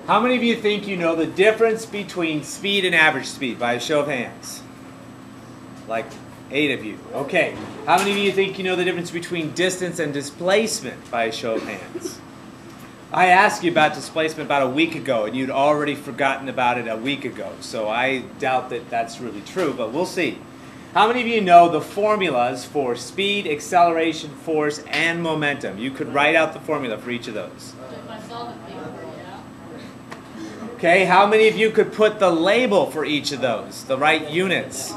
How many of you think you know the difference between speed and average speed? By a show of hands. Like 8 of you. Okay. How many of you think you know the difference between distance and displacement? By a show of hands. I asked you about displacement about a week ago, and you'd already forgotten about it a week ago. So I doubt that that's really true, but we'll see. How many of you know the formulas for speed, acceleration, force, and momentum? You could write out the formula for each of those. Okay, how many of you could put the label for each of those, the right units?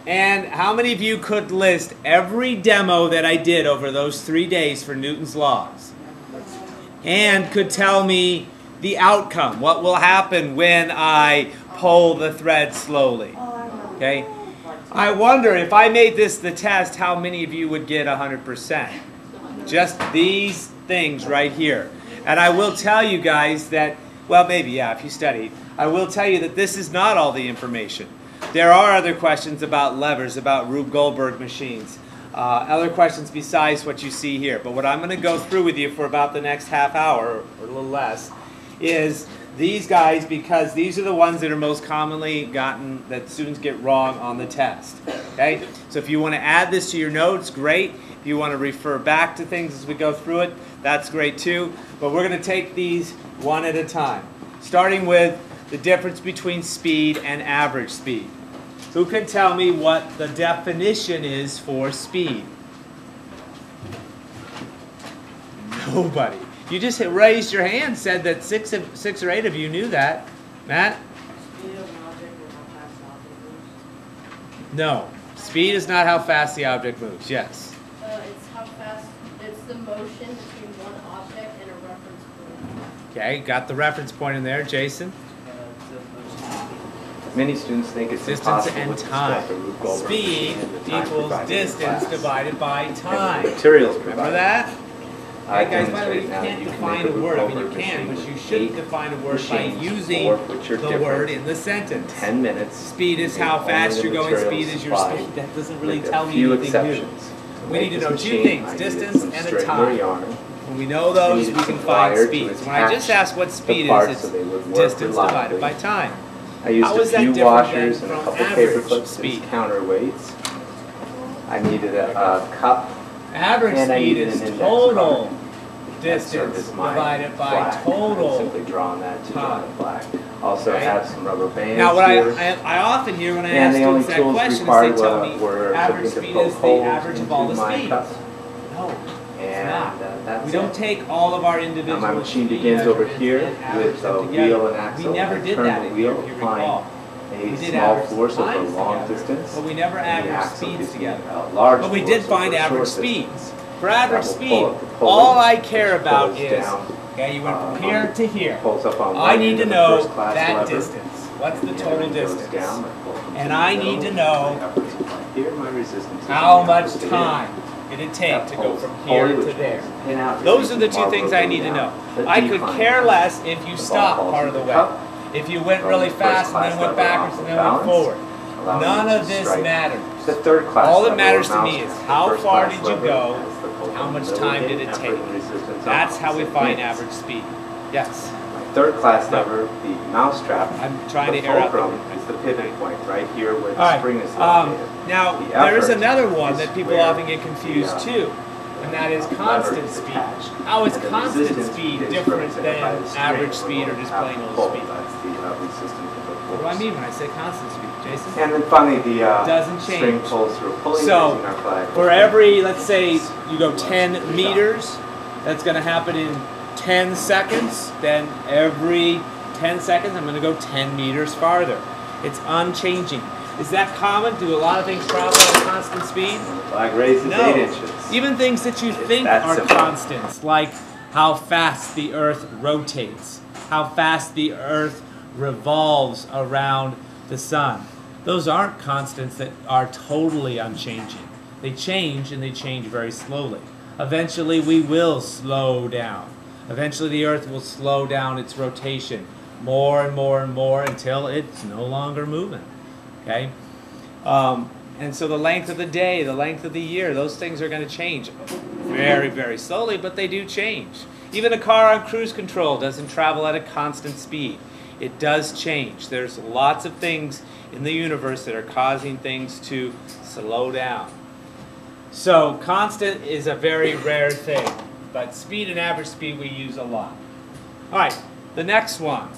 And how many of you could list every demo that I did over those 3 days for Newton's laws? And could tell me the outcome, what will happen when I pull the thread slowly? Okay, I wonder if I made this the test, how many of you would get 100%? Just these things right here. And I will tell you guys that, well, maybe, yeah, if you studied, I will tell you that this is not all the information. There are other questions about levers, about Rube Goldberg machines, other questions besides what you see here. But what I'm going to go through with you for about the next half hour, or a little less, is these guys, because these are the ones that are most commonly gotten, that students get wrong on the test. Okay? So if you want to add this to your notes, great. If you want to refer back to things as we go through it, that's great too. But we're going to take these one at a time, starting with the difference between speed and average speed. Who can tell me what the definition is for speed? Nobody. You just raised your hand, said that six or eight of you knew that. Matt? Speed of an object or how fast the object moves? No. Speed is not how fast the object moves. Yes. It's how fast, it's the motion between one object and a reference point. Okay, got the reference point in there. Jason? Many students think it's Distance impossible and to time. construct a Rube Goldberg Speed machine in the time equals provided in distance class. divided by And time. the materials Remember provided. that? I Hey guys, by the way, demonstrate you now that can't you can define make a Rube word. I mean, you Goldberg can, machine but you with shouldn't 8 define a word by machines, using 4 of which are the different. word in the sentence. 10 minutes. Speed is and how only fast the you're going, materials speed is your supplied, speed. That doesn't really with a tell me few anything new. exceptions. To We make need to this know two machine, things, I needed distance some and a string or time. yarn. When we know those, needed we some can find wire to speeds. When I just attach ask what the speed parts is, so it's they would work distance divided reliably. by time. I used How a is that few different washers than and a from couple paper average clips speed? as counterweights. I needed a cup. Average And I speed needed is an index total card. distance Service my divided by flag. total Simply draw on that to draw time. the flag. Also Okay. have some rubber bands Now, what here. I often hear when I And ask the only students that tools question is required they tell me were average something to speed poke is the holes average of all the into my speeds. cup. No, it's And not. that's We don't it. take all of our individual Now my machine speed begins over measurements here and average with them a together. wheel and axle. We never I did turn that the in wheel, here, if you applying recall. We a did small average force over a times long together, distance. but we never and the averaged axle speeds gives me together. a large But we did force find over a short average distance. speeds. For average That will speed, pull up the pulley, all I care which about pulls is, down, okay, you went from here to here. Pulls up on I one need end to of the know first class that lever. distance. What's the The other total end goes distance? down, I pull from And the I middle, need to know the upper supply. Here my resistance is how on the much opposite time end. did it take That to go pulls from the here pulley, to which there. pulls the pin out, Those are the releases two the things marble I need to know. down. The I could decline care is less if you the stop ball part of falls the into way. cup. If you went From really the fast and first then went class lever backwards off and of then went balance, forward. allowing None you to of this strike matters. the third class All that lever matters or to me mouse is pad. how The first far class did you lever go, has the pull how from much middle time pin, did it effort, take. and resistance on That's how we opposite find ends. average speed. Yes. My third class lever, the mouse trap, I'm trying the to air out the fulcrum is the pivot point right here where the All right. spring is located. Now, The there is effort another one is that people where often get confused the, too, and that is lever constant is speed. attached. How is And the constant resistance speed is different represented by than the string average we're speed or going to just have plain to old pull. speed? That's the resistance of the What force. do I mean when I say constant speed, Jason? And then finally the Doesn't string change. pulls through a pulley So, using our flag. for every, let's say you go 10 meters, that's going to happen in 10 seconds. Then every 10 seconds, I'm going to go 10 meters farther. It's unchanging. Is that common? Do a lot of things travel at a constant speed? The flag raises No. 8 inches. Even things that you think that are simple. constants, like how fast the Earth rotates, how fast the Earth revolves around the sun. Those aren't constants that are totally unchanging. They change, and they change very slowly. Eventually, we will slow down. Eventually, the Earth will slow down its rotation more and more and more until it's no longer moving. Okay? And so the length of the day, the length of the year, those things are going to change very, very slowly, but they do change. Even a car on cruise control doesn't travel at a constant speed. It does change. There's lots of things in the universe that are causing things to slow down. So constant is a very rare thing, but speed and average speed we use a lot. All right, the next one.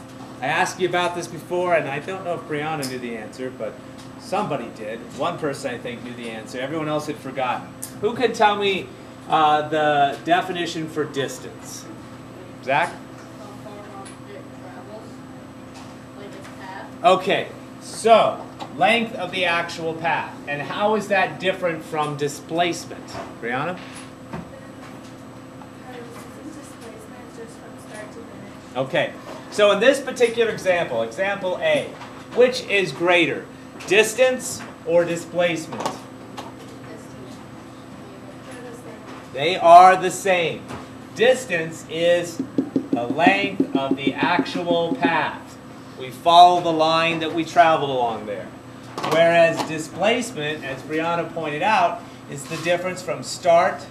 I asked you about this before, and I don't know if Brianna knew the answer, but somebody did. One person, I think, knew the answer. Everyone else had forgotten. Who could tell me the definition for distance? Zach? How far an object travels, like its path. Okay, so length of the actual path. And how is that different from displacement? Brianna? Displacement just from start to finish. Okay, so in this particular example, example A, which is greater, distance or displacement? They are the same. Distance is the length of the actual path. We follow the line that we traveled along there. Whereas displacement, as Brianna pointed out, is the difference from start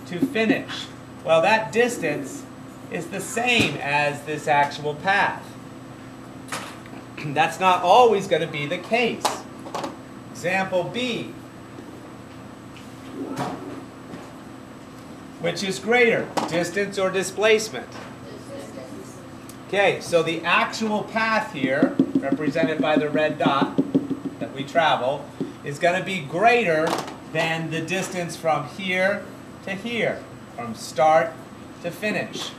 to finish. Well, that distance is the same as this actual path. That's not always going to be the case. Example B. Which is greater, distance or displacement? Okay, so the actual path here, represented by the red dot that we travel, is going to be greater than the distance from here to here, from start to finish.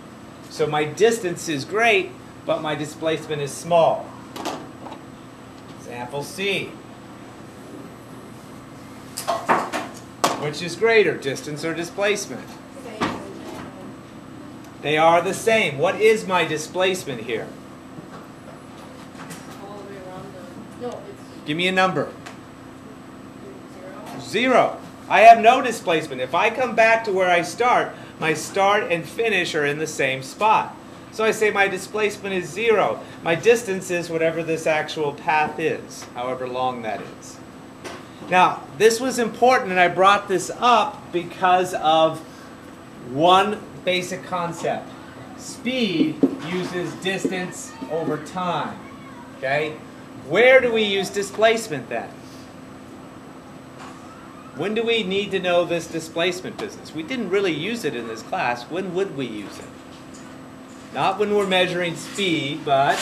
So my distance is great, but my displacement is small. Example C. Which is greater, distance or displacement? They are the same. What is my displacement here? All the way around the. No, it's Give me a number. 0. 0. I have no displacement. If I come back to where I start, my start and finish are in the same spot. So I say my displacement is 0. My distance is whatever this actual path is, however long that is. Now, this was important, and I brought this up because of one basic concept. Speed uses distance over time. Okay? Where do we use displacement then? When do we need to know this displacement business? We didn't really use it in this class. When would we use it? Not when we're measuring speed, but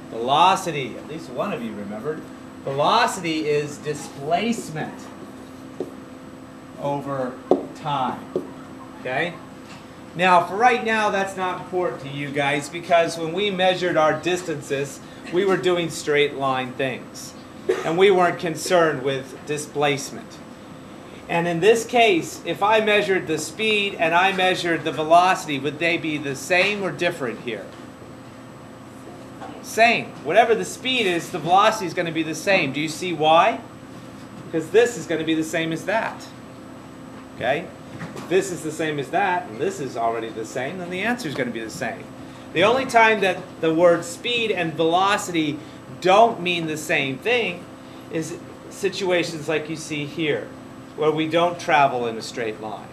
velocity. At least one of you remembered. Velocity is displacement over time. Okay? Now, for right now, that's not important to you guys because when we measured our distances, we were doing straight line things. And we weren't concerned with displacement. And in this case, if I measured the speed and I measured the velocity, would they be the same or different here? Same. Whatever the speed is, the velocity is going to be the same. Do you see why? Because this is going to be the same as that. Okay? If this is the same as that, and this is already the same, then the answer is going to be the same. The only time that the word speed and velocity don't mean the same thing is situations like you see here, where we don't travel in a straight line.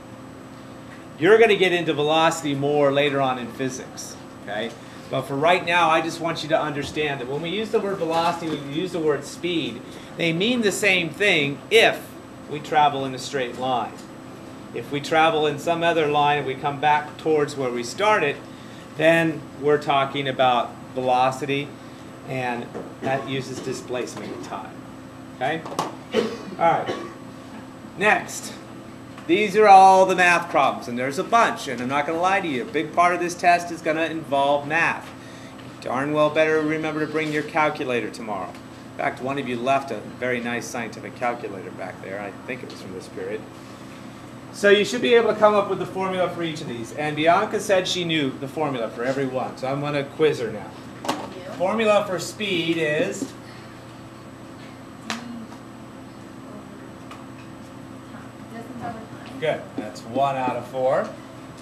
You're going to get into velocity more later on in physics. Okay? But for right now, I just want you to understand that when we use the word velocity, when we use the word speed, they mean the same thing if we travel in a straight line. If we travel in some other line and we come back towards where we started, then we're talking about velocity, and that uses displacement in time. Okay? All right. Next. These are all the math problems, and there's a bunch, and I'm not going to lie to you. A big part of this test is going to involve math. Darn well better remember to bring your calculator tomorrow. In fact, one of you left a very nice scientific calculator back there. I think it was from this period. So you should be able to come up with the formula for each of these. And Bianca said she knew the formula for every one, so I'm going to quiz her now. Yeah. Formula for speed is good. That's 1 out of 4.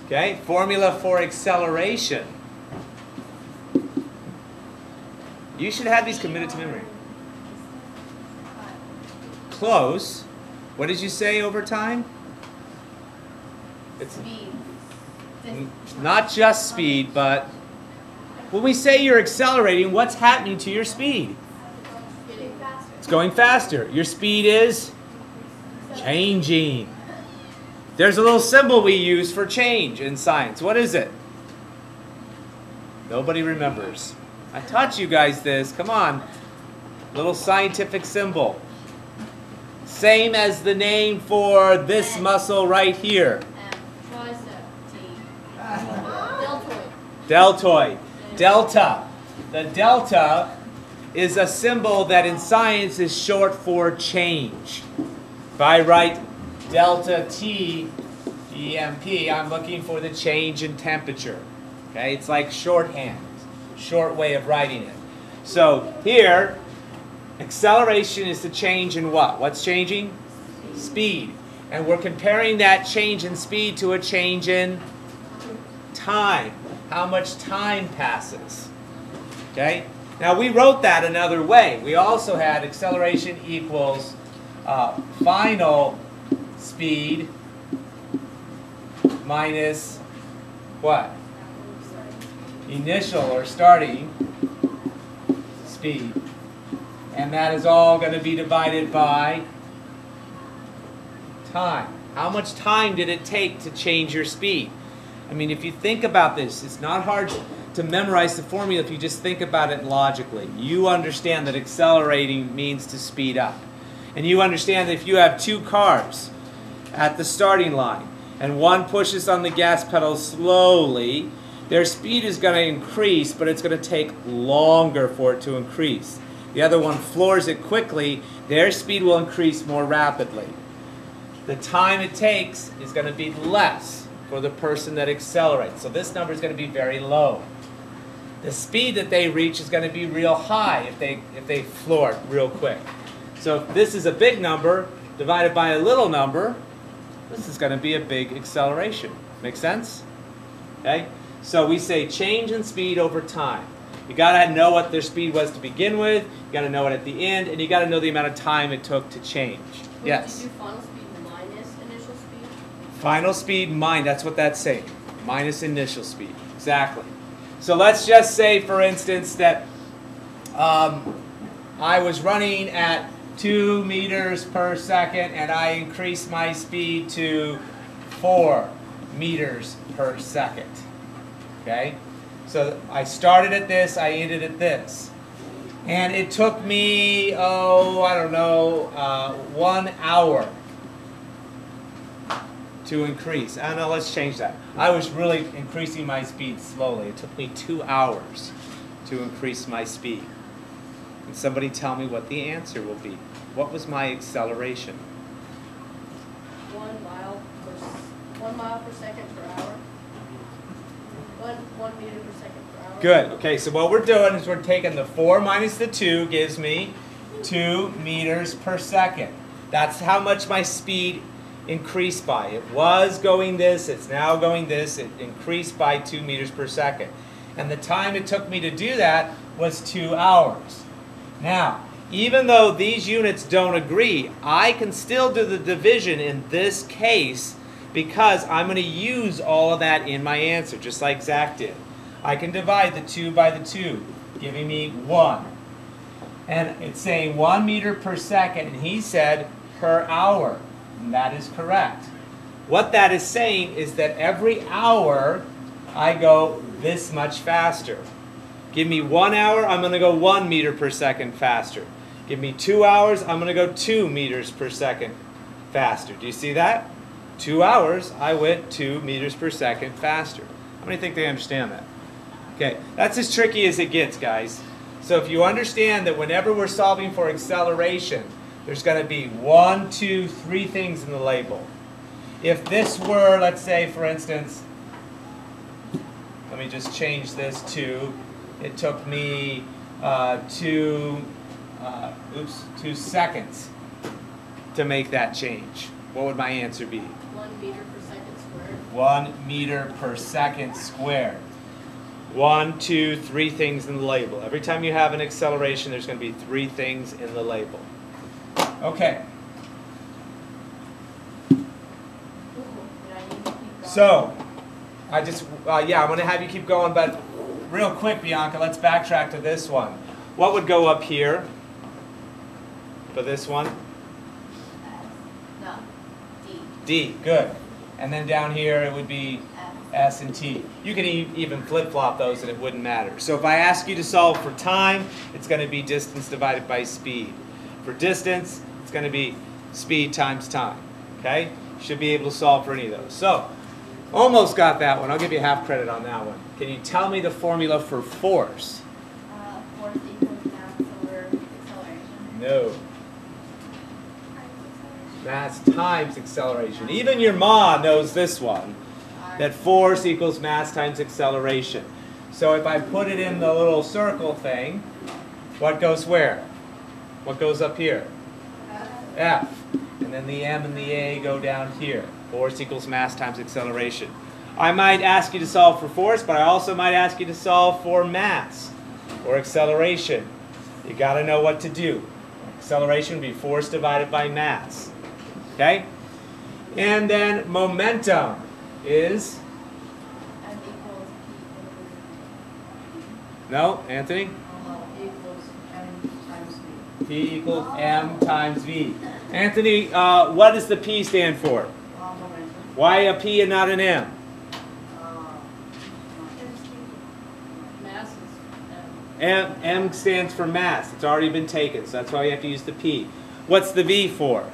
Okay. Formula for acceleration. You should have these committed to memory. Close. What did you say over time? It's Speed. Not just speed, but when we say you're accelerating, what's happening to your speed? Getting faster. It's going faster. Your speed is changing. There's a little symbol we use for change in science. What is it? Nobody remembers. I taught you guys this. Come on. Little scientific symbol. Same as the name for this muscle right here. Tricep. T. Deltoid. Deltoid. Delta. The delta is a symbol that in science is short for change. If I write delta T, EMP, I'm looking for the change in temperature. Okay, it's like shorthand, short way of writing it. So here, acceleration is the change in what? What's changing? Speed. And we're comparing that change in speed to a change in time. How much time passes. Okay? Now we wrote that another way. We also had acceleration equals final speed minus what? Initial or starting speed. And that is all going to be divided by time. How much time did it take to change your speed? I mean, if you think about this, it's not hard to memorize the formula if you just think about it logically. You understand that accelerating means to speed up. And you understand that if you have two cars at the starting line and one pushes on the gas pedal slowly, their speed is going to increase, but it's going to take longer for it to increase. The other one floors it quickly, their speed will increase more rapidly. The time it takes is going to be less for the person that accelerates. So this number is going to be very low. The speed that they reach is going to be real high if they floor it real quick. So if this is a big number divided by a little number, this is going to be a big acceleration. Make sense? Okay? So we say change in speed over time. You got to know what their speed was to begin with, you got to know it at the end, and you got to know the amount of time it took to change. Yes? Did you do final speed minus initial speed? Final speed minus, that's what that's saying. Minus initial speed. Exactly. So let's just say, for instance, that I was running at 2 meters per second and I increased my speed to 4 meters per second. Okay? So I started at this, I ended at this. And it took me, I don't know, 1 hour to increase. I don't know, let's change that. I was really increasing my speed slowly. It took me 2 hours to increase my speed. Can somebody tell me what the answer will be? What was my acceleration? 1 mile per second per hour. 1 meter per second per hour. Good. Okay, so what we're doing is we're taking the 4 minus the 2 gives me 2 meters per second. That's how much my speed increased by. It was going this, it's now going this, it increased by 2 meters per second. And the time it took me to do that was 2 hours. Now, even though these units don't agree, I can still do the division in this case because I'm going to use all of that in my answer, just like Zach did. I can divide the 2 by the 2, giving me 1. And it's saying 1 meter per second, and he said per hour. And that is correct. What that is saying is that every hour I go this much faster. Give me 1 hour, I'm going to go 1 meter per second faster. Give me 2 hours, I'm going to go 2 meters per second faster. Do you see that? 2 hours, I went 2 meters per second faster. How many think they understand that? Okay, that's as tricky as it gets, guys. So if you understand that whenever we're solving for acceleration, there's going to be 1, 2, 3 things in the label. If this were, let's say, for instance, let me just change this to, it took me 2 seconds to make that change. What would my answer be? 1 meter per second squared. 1 meter per second squared. 1, 2, 3 things in the label. Every time you have an acceleration, there's going to be 3 things in the label. Okay. So, Yeah, I'm going to have you keep going, but real quick, Bianca, let's backtrack to this one. What would go up here for this one? No. D. D, good. And then down here it would be S and T. You can even flip-flop those and it wouldn't matter. So if I ask you to solve for time, it's going to be distance divided by speed. For distance, it's going to be speed times time. Okay? You should be able to solve for any of those. So, almost got that one. I'll give you half credit on that one. Can you tell me the formula for force? Force equals mass over acceleration. No. Mass times acceleration. Even your ma knows this one. That force equals mass times acceleration. So if I put it in the little circle thing, what goes where? What goes up here? F. And then the M and the A go down here. Force equals mass times acceleration. I might ask you to solve for force, but I also might ask you to solve for mass or acceleration. You got to know what to do. Acceleration would be force divided by mass. Okay? And then momentum is? M equals P. No, Anthony? Equals M times V. P equals M times V. Anthony, what does the P stand for? Momentum. Why a P and not an M? Mass is M. M stands for mass. It's already been taken, so that's why you have to use the P. What's the V for?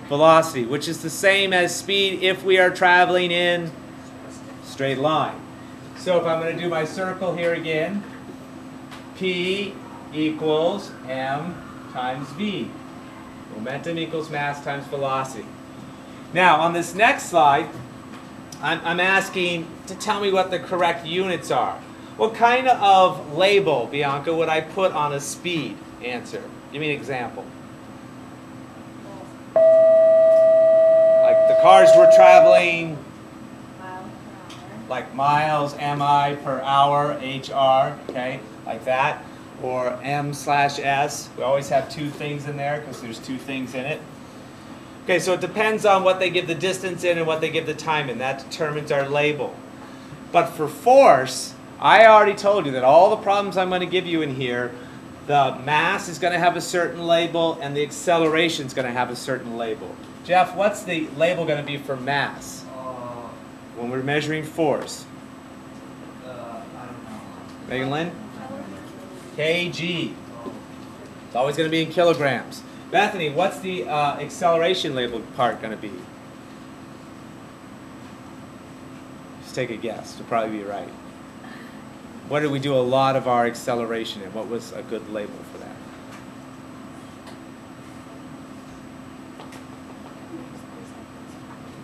Velocity, which is the same as speed if we are traveling in straight line. So if I'm going to do my circle here again, P equals M times V. Momentum equals mass times velocity. Now on this next slide, I'm asking to tell me what the correct units are. What kind of label, Bianca, would I put on a speed answer? Give me an example. Like the cars were traveling like miles, MI per hour, HR, okay, like that. Or M/S. We always have two things in there because there's two things in it. Okay, so it depends on what they give the distance in and what they give the time in. That determines our label. But for force, I already told you that all the problems I'm going to give you in here, the mass is going to have a certain label and the acceleration is going to have a certain label. Jeff, what's the label going to be for mass when we're measuring force? I don't know. Megan Lynn? kg. It's always going to be in kilograms. Bethany, what's the acceleration label part going to be? Just take a guess. You'll probably be right. What did we do a lot of our acceleration in? What was a good label for that?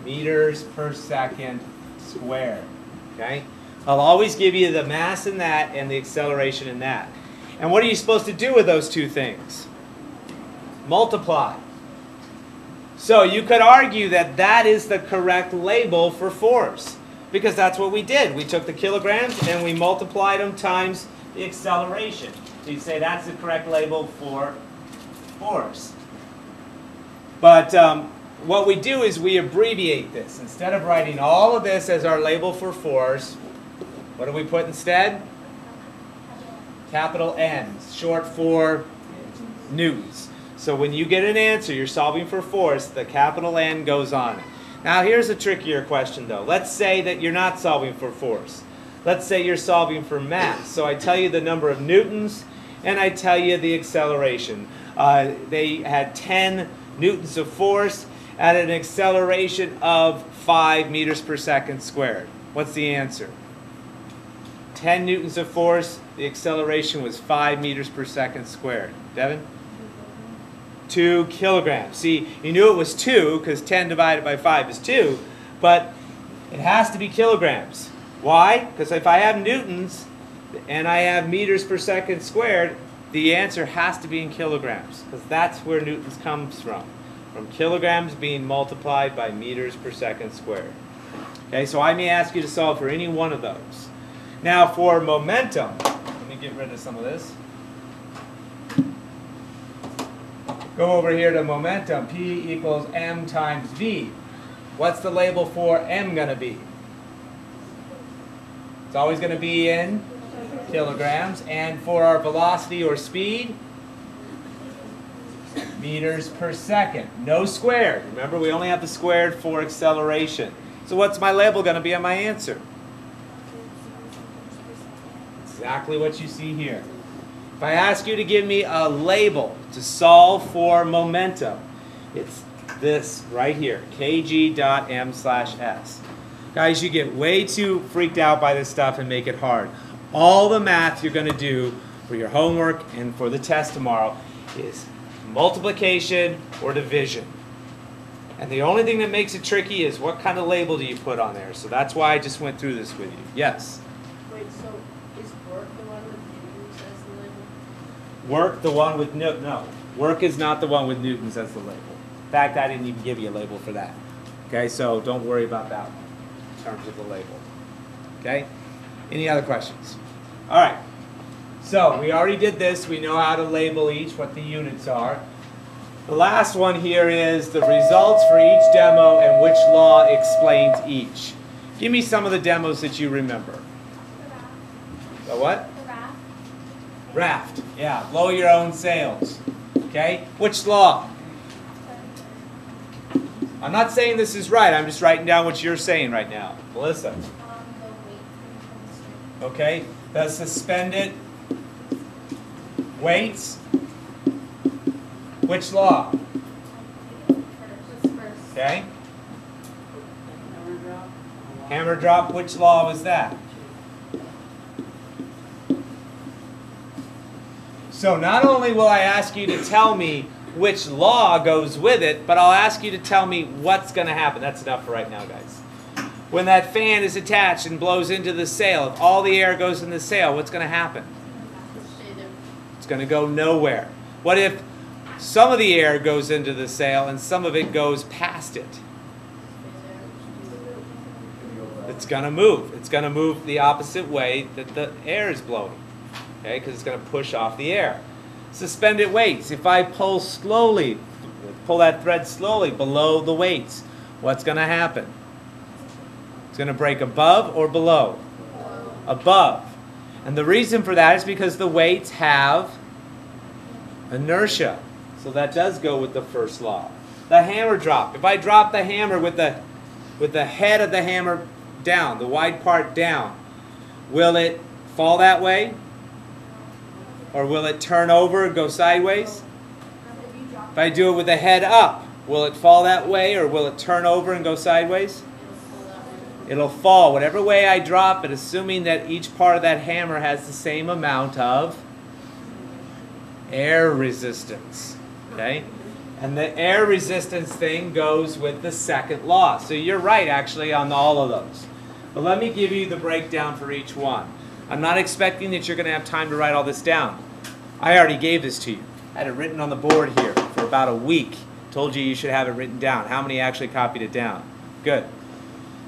Meters per second squared. Okay? I'll always give you the mass in that and the acceleration in that. And what are you supposed to do with those two things? Multiply. So you could argue that that is the correct label for force, because that's what we did. We took the kilograms and we multiplied them times the acceleration. So you'd say that's the correct label for force. But what we do is we abbreviate this. Instead of writing all of this as our label for force, what do we put instead? Capital N, short for newtons. So when you get an answer, you're solving for force, the capital N goes on it. Now here's a trickier question though. Let's say that you're not solving for force. Let's say you're solving for mass. So I tell you the number of newtons and I tell you the acceleration. They had 10 newtons of force at an acceleration of 5 meters per second squared. What's the answer? 10 newtons of force, the acceleration was 5 meters per second squared. Devin? 2 kilograms. See, you knew it was 2 because 10 divided by 5 is 2, but it has to be kilograms. Why? Because if I have newtons and I have meters per second squared, the answer has to be in kilograms because that's where newtons comes from kilograms being multiplied by meters per second squared. Okay, so I may ask you to solve for any one of those. Now for momentum, let me get rid of some of this. Go over here to momentum. P equals M times V. What's the label for M going to be? It's always going to be in kilograms. And for our velocity or speed, meters per second. No squared. Remember, we only have the squared for acceleration. So what's my label going to be on my answer? Exactly what you see here. If I ask you to give me a label to solve for momentum, it's this right here, kg.m/s. Guys, you get way too freaked out by this stuff and make it hard. All the math you're going to do for your homework and for the test tomorrow is multiplication or division. And the only thing that makes it tricky is what kind of label do you put on there. So that's why I just went through this with you. Yes? Wait, so is work the one with newtons as the label? Work, the one with no. Work is not the one with newtons as the label. In fact, I didn't even give you a label for that. Okay, so don't worry about that one in terms of the label. Okay? Any other questions? All right. So we already did this. We know how to label each, what the units are. The last one here is the results for each demo and which law explains each. Give me some of the demos that you remember. The raft. The what? The raft. Raft. Yeah, blow your own sails. Okay? Which law? I'm not saying this is right. I'm just writing down what you're saying right now. Melissa. The weight constraint. Okay? The suspended weights. Which law? What's first? Okay? Hammer drop. Which law was that? So not only will I ask you to tell me which law goes with it, but I'll ask you to tell me what's going to happen. That's enough for right now, guys. When that fan is attached and blows into the sail, if all the air goes in the sail, what's going to happen? Stay there. It's going to go nowhere. What if some of the air goes into the sail and some of it goes past it? Stay there. It's going to move. It's going to move the opposite way that the air is blowing. Okay, because it's going to push off the air. Suspended weights. If I pull slowly, pull that thread slowly below the weights, what's going to happen? It's going to break above or below? Above. And the reason for that is because the weights have inertia. So that does go with the first law. The hammer drop. If I drop the hammer with the head of the hammer down, the wide part down, will it fall that way? Or will it turn over and go sideways? If I do it with the head up, will it fall that way or will it turn over and go sideways? It'll fall. Whatever way I drop it, assuming that each part of that hammer has the same amount of air resistance. Okay? And the air resistance thing goes with the second law. So you're right, actually, on all of those. But let me give you the breakdown for each one. I'm not expecting that you're going to have time to write all this down. I already gave this to you. I had it written on the board here for about a week. Told you should have it written down. How many actually copied it down? Good.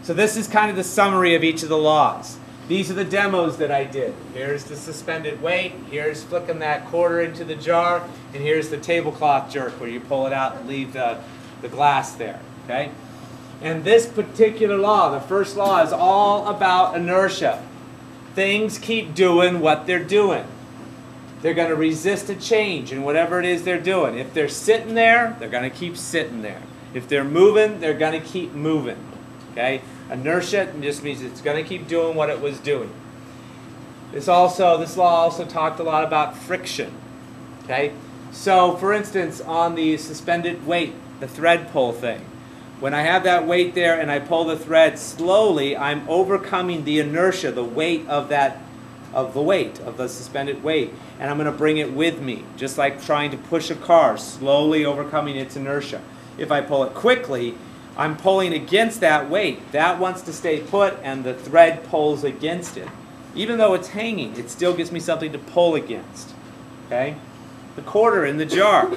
So this is kind of the summary of each of the laws. These are the demos that I did. Here's the suspended weight. Here's flicking that quarter into the jar. And here's the tablecloth jerk where you pull it out and leave the glass there. Okay? And this particular law, the first law, is all about inertia. Things keep doing what they're doing. They're going to resist a change in whatever it is they're doing. If they're sitting there, they're going to keep sitting there. If they're moving, they're going to keep moving. Okay? Inertia just means it's going to keep doing what it was doing. This law also talked a lot about friction. Okay? So, for instance, on the suspended weight, the thread pull thing, when I have that weight there and I pull the thread slowly, I'm overcoming the inertia, the weight of the suspended weight, and I'm going to bring it with me, just like trying to push a car, slowly overcoming its inertia. If I pull it quickly, I'm pulling against that weight. That wants to stay put, and the thread pulls against it. Even though it's hanging, it still gives me something to pull against. Okay? The quarter in the jar.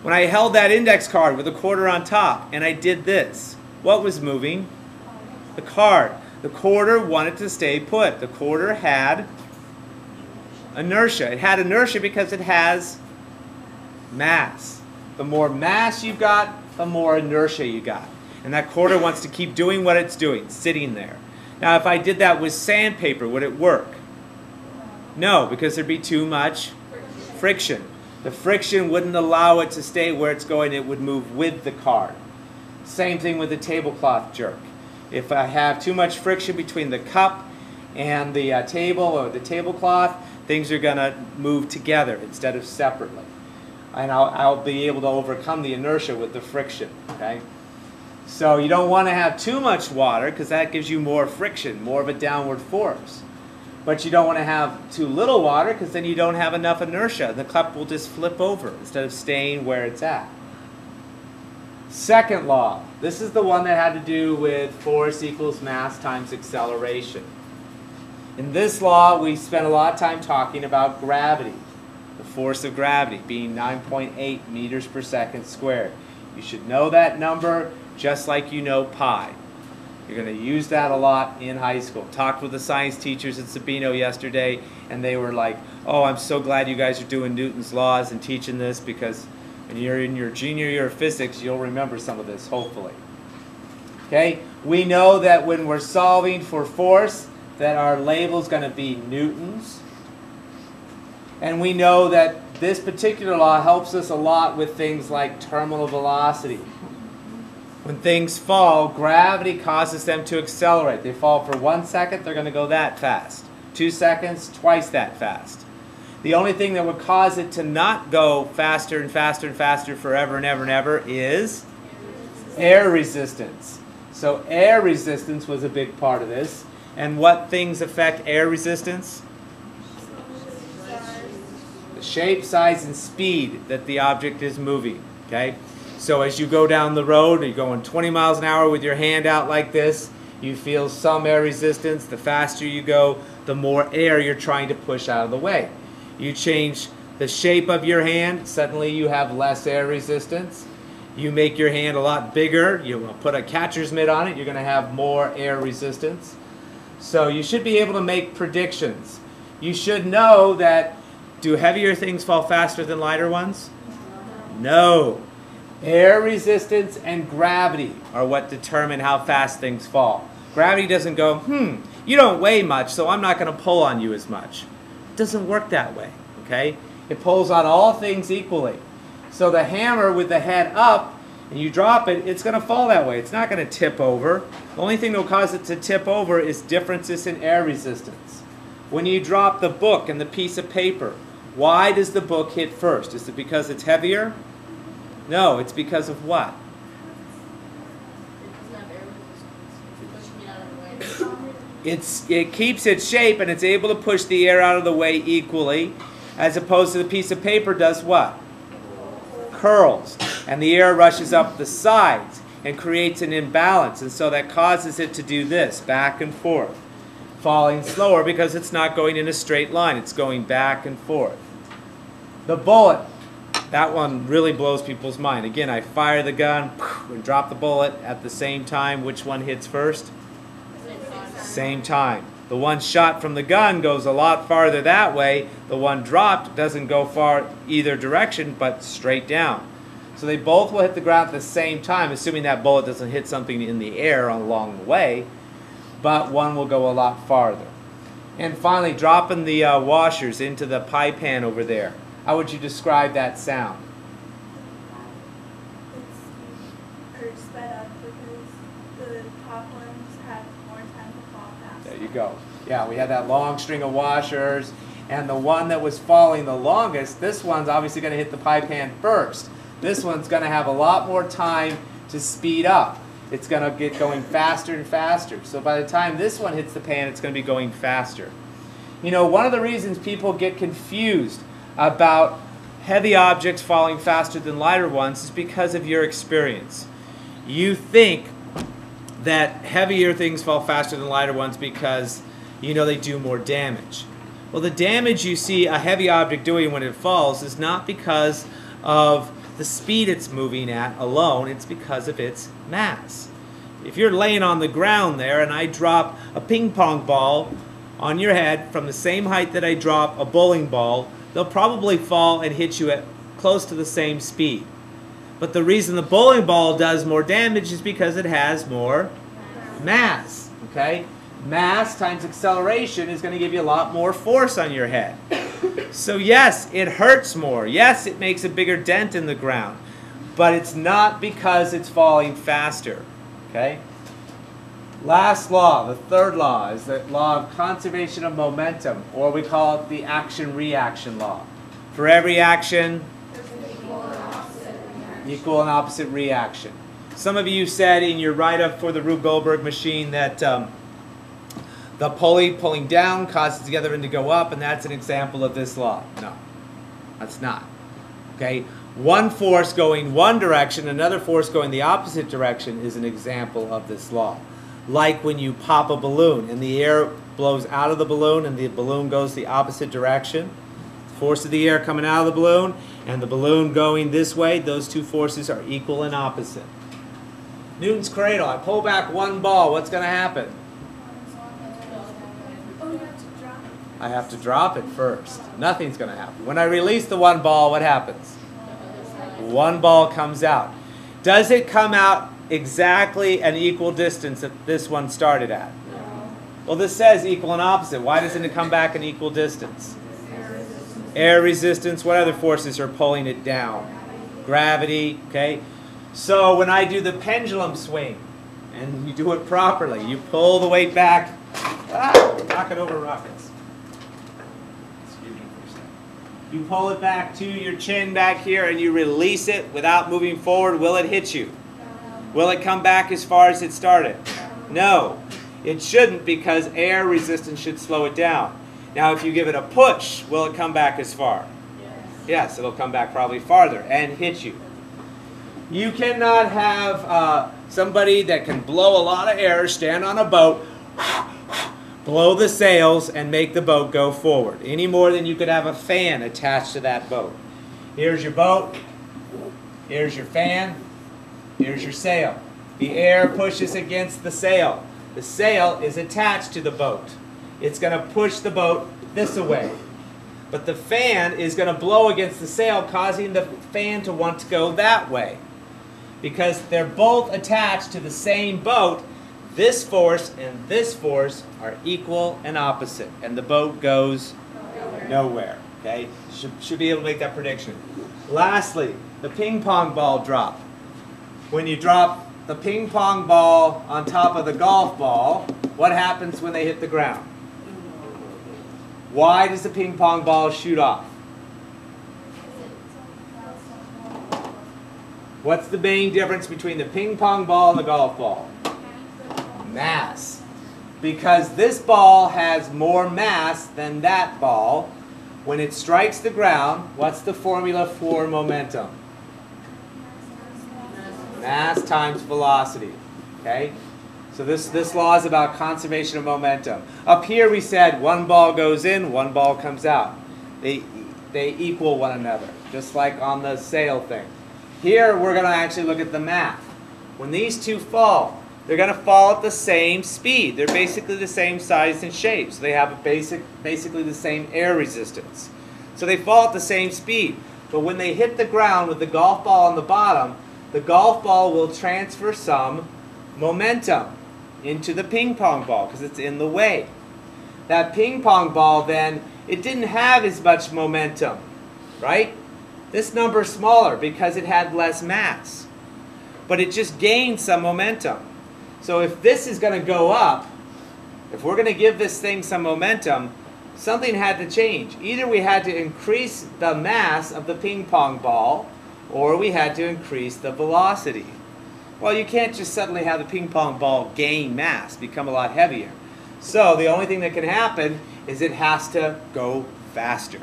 When I held that index card with a quarter on top, and I did this, what was moving? The card. The quarter wanted to stay put. The quarter had inertia. It had inertia because it has mass. The more mass you've got, the more inertia you got. And that quarter wants to keep doing what it's doing, sitting there. Now, if I did that with sandpaper, would it work? No, because there'd be too much friction. The friction wouldn't allow it to stay where it's going. It would move with the card. Same thing with the tablecloth jerk. If I have too much friction between the cup and the table or the tablecloth, things are going to move together instead of separately. And I'll be able to overcome the inertia with the friction. Okay? So you don't want to have too much water because that gives you more friction, more of a downward force. But you don't want to have too little water because then you don't have enough inertia. The cup will just flip over instead of staying where it's at. Second law. This is the one that had to do with force equals mass times acceleration. In this law, we spent a lot of time talking about gravity. The force of gravity being 9.8 meters per second squared. You should know that number just like you know pi. You're going to use that a lot in high school. Talked with the science teachers at Sabino yesterday, and they were like, oh, I'm so glad you guys are doing Newton's laws and teaching this, because when you're in your junior year of physics, you'll remember some of this, hopefully. Okay? We know that when we're solving for force, that our label is going to be newtons. And we know that this particular law helps us a lot with things like terminal velocity. When things fall, gravity causes them to accelerate. They fall for 1 second, they're going to go that fast. 2 seconds, twice that fast. The only thing that would cause it to not go faster and faster and faster forever and ever and ever is air resistance. So air resistance was a big part of this. And what things affect air resistance? The shape, size, and speed that the object is moving. Okay? So as you go down the road, you're going 20 miles an hour with your hand out like this, you feel some air resistance. The faster you go, the more air you're trying to push out of the way. You change the shape of your hand, suddenly you have less air resistance. You make your hand a lot bigger, you put a catcher's mitt on it, you're going to have more air resistance. So you should be able to make predictions. You should know that, do heavier things fall faster than lighter ones? No. Air resistance and gravity are what determine how fast things fall. Gravity doesn't go, you don't weigh much, so I'm not going to pull on you as much. It doesn't work that way, okay? It pulls on all things equally. So the hammer with the head up, and you drop it, it's going to fall that way. It's not going to tip over. The only thing that will cause it to tip over is differences in air resistance. When you drop the book and the piece of paper, why does the book hit first? Is it because it's heavier? No, it's because of what? It doesn't have air resistance. It's pushing it out of the way. It keeps its shape and it's able to push the air out of the way equally, as opposed to the piece of paper does what? Curls. And the air rushes up the sides and creates an imbalance, and so that causes it to do this, back and forth, falling slower because it's not going in a straight line. It's going back and forth. The bullet. That one really blows people's mind. Again, I fire the gun and drop the bullet at the same time. Which one hits first? Same time. The one shot from the gun goes a lot farther that way. The one dropped doesn't go far either direction, but straight down. So they both will hit the ground at the same time, assuming that bullet doesn't hit something in the air along the way, but one will go a lot farther. And finally, dropping the washers into the pie pan over there. How would you describe that sound? It's sped up because the top ones have more time to fall faster. There you go. Yeah, we had that long string of washers, and the one that was falling the longest, this one's obviously going to hit the pie pan first. This one's going to have a lot more time to speed up. It's going to get going faster and faster. So by the time this one hits the pan, it's going to be going faster. You know, one of the reasons people get confused about heavy objects falling faster than lighter ones is because of your experience. You think that heavier things fall faster than lighter ones because you know they do more damage. Well, the damage you see a heavy object doing when it falls is not because of the speed it's moving at alone, it's because of its mass. If you're laying on the ground there and I drop a ping pong ball on your head from the same height that I drop a bowling ball, they'll probably fall and hit you at close to the same speed. But the reason the bowling ball does more damage is because it has more mass. Okay? mass times acceleration is going to give you a lot more force on your head. So yes, it hurts more. Yes, it makes a bigger dent in the ground. But it's not because it's falling faster. Okay? Last law, the third law, is the law of conservation of momentum, or we call it the action-reaction law. For every action, equal and opposite reaction. Some of you said in your write-up for the Rube Goldberg machine that the pulley pulling down causes the other end to go up, and that's an example of this law. No, that's not. Okay? One force going one direction, another force going the opposite direction is an example of this law. Like when you pop a balloon and the air blows out of the balloon and the balloon goes the opposite direction. Force of the air coming out of the balloon and the balloon going this way, those two forces are equal and opposite. Newton's cradle, I pull back one ball, what's going to happen? Oh, you have to drop it. I have to drop it first. Nothing's going to happen. When I release the one ball, what happens? One ball comes out. Does it come out exactly an equal distance that this one started at? Well, this says equal and opposite. Why doesn't it come back an equal distance? Air resistance. What other forces are pulling it down? Gravity. Okay. So when I do the pendulum swing, and you do it properly, you pull the weight back. Knock it over rockets. Excuse me for a second. You pull it back to your chin back here, and you release it without moving forward. Will it hit you? Will it come back as far as it started? No. It shouldn't, because air resistance should slow it down. Now, if you give it a push, will it come back as far? Yes, it'll come back probably farther and hit you. You cannot have somebody that can blow a lot of air, stand on a boat, blow the sails, and make the boat go forward, any more than you could have a fan attached to that boat. Here's your boat. Here's your fan. Here's your sail. The air pushes against the sail. The sail is attached to the boat. It's going to push the boat this way. But the fan is going to blow against the sail, causing the fan to want to go that way. Because they're both attached to the same boat, this force and this force are equal and opposite. And the boat goes nowhere. Okay? Should be able to make that prediction. Lastly, the ping pong ball drop. When you drop the ping pong ball on top of the golf ball, what happens when they hit the ground? Why does the ping pong ball shoot off? What's the main difference between the ping pong ball and the golf ball? Mass. Because this ball has more mass than that ball, when it strikes the ground, what's the formula for momentum? Mass times velocity. Okay? So this law is about conservation of momentum. Up here we said one ball goes in, one ball comes out. They equal one another, just like on the sail thing. Here we're going to actually look at the math. When these two fall, they're going to fall at the same speed. They're basically the same size and shape. So they have basically the same air resistance. So they fall at the same speed. But when they hit the ground with the golf ball on the bottom, the golf ball will transfer some momentum into the ping pong ball because it's in the way. That ping pong ball then, it didn't have as much momentum, right? This number is smaller because it had less mass. But it just gained some momentum. So if this is going to go up, if we're going to give this thing some momentum, something had to change. Either we had to increase the mass of the ping pong ball, or we had to increase the velocity. Well, you can't just suddenly have the ping pong ball gain mass, become a lot heavier. So the only thing that can happen is it has to go faster.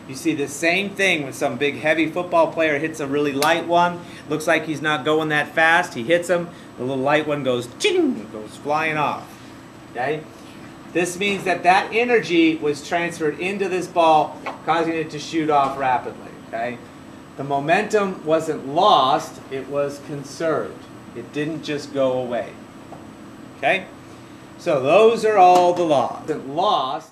You see the same thing when some big heavy football player hits a really light one. Looks like he's not going that fast. He hits him. The little light one goes ching, goes flying off. Okay? This means that that energy was transferred into this ball, causing it to shoot off rapidly. Okay? The momentum wasn't lost, it was conserved. It didn't just go away. Okay? So those are all the laws. It wasn't lost.